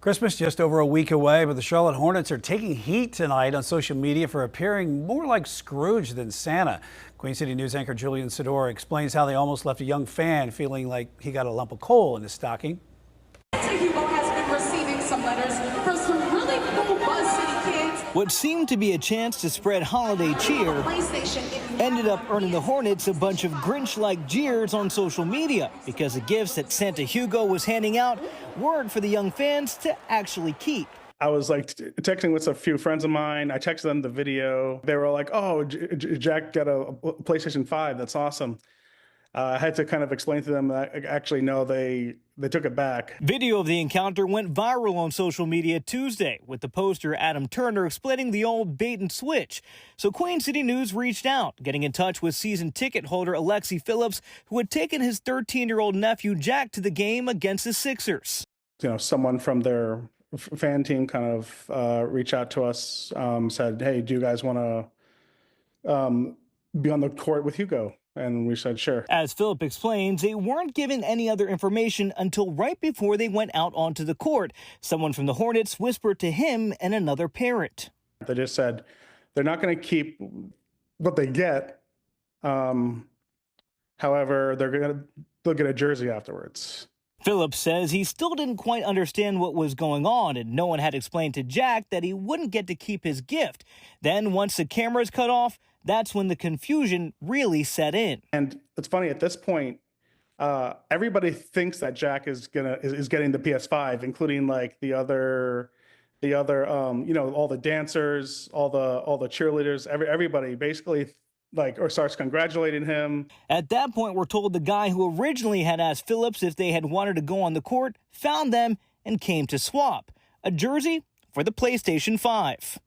Christmas just over a week away, but the Charlotte Hornets are taking heat tonight on social media for appearing more like Scrooge than Santa. Queen City News anchor Julian Sador explains how they almost left a young fan feeling like he got a lump of coal in his stocking. Hugo has been receiving some letters from some really cool Buzz City kids. What seemed to be a chance to spread holiday cheer ended up earning the Hornets a bunch of Grinch-like jeers on social media because the gifts that Santa Hugo was handing out weren't for the young fans to actually keep. I was like texting with a few friends of mine. I texted them the video. They were like, "Oh, Jack got a PlayStation 5. That's awesome." I had to kind of explain to them that actually, no, they took it back. Video of the encounter went viral on social media Tuesday, with the poster Adam Turner explaining the old bait and switch. So Queen City News reached out, getting in touch with season ticket holder Alexi Phillips, who had taken his 13-year-old nephew Jack to the game against the Sixers. You know, someone from their fan team kind of reached out to us, said, "Hey, do you guys want to be on the court with Hugo?" And we said, sure. As Philip explains, they weren't given any other information until right before they went out onto the court. Someone from the Hornets whispered to him and another parent. They just said they're not going to keep what they get. However, they'll get a jersey afterwards. Phillips says he still didn't quite understand what was going on, and no one had explained to Jack that he wouldn't get to keep his gift. Then once the cameras cut off, that's when the confusion really set in. And it's funny, at this point, everybody thinks that Jack is getting the PS5, including like the other you know, all the dancers, all the cheerleaders, everybody basically starts congratulating him. At that point, we're told the guy who originally had asked Phillips if they had wanted to go on the court found them and came to swap a jersey for the PlayStation 5.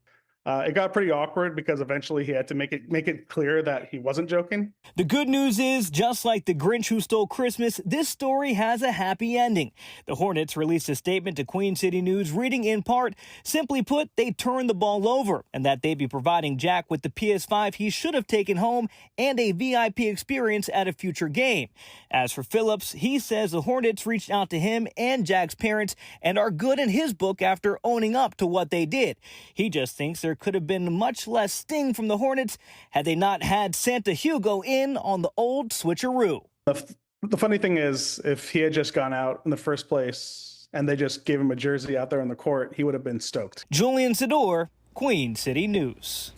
It got pretty awkward because eventually he had to make it clear that he wasn't joking. The good news is, just like the Grinch who stole Christmas, this story has a happy ending. The Hornets released a statement to Queen City News reading in part, simply put, they turned the ball over and that they'd be providing Jack with the PS5 he should have taken home and a VIP experience at a future game. As for Phillips, he says the Hornets reached out to him and Jack's parents and are good in his book after owning up to what they did. He just thinks there could have been much less sting from the Hornets had they not had Santa Hugo in on the old switcheroo. The funny thing is, if he had just gone out in the first place and they just gave him a jersey out there on the court, he would have been stoked. Julian Sador, Queen City News.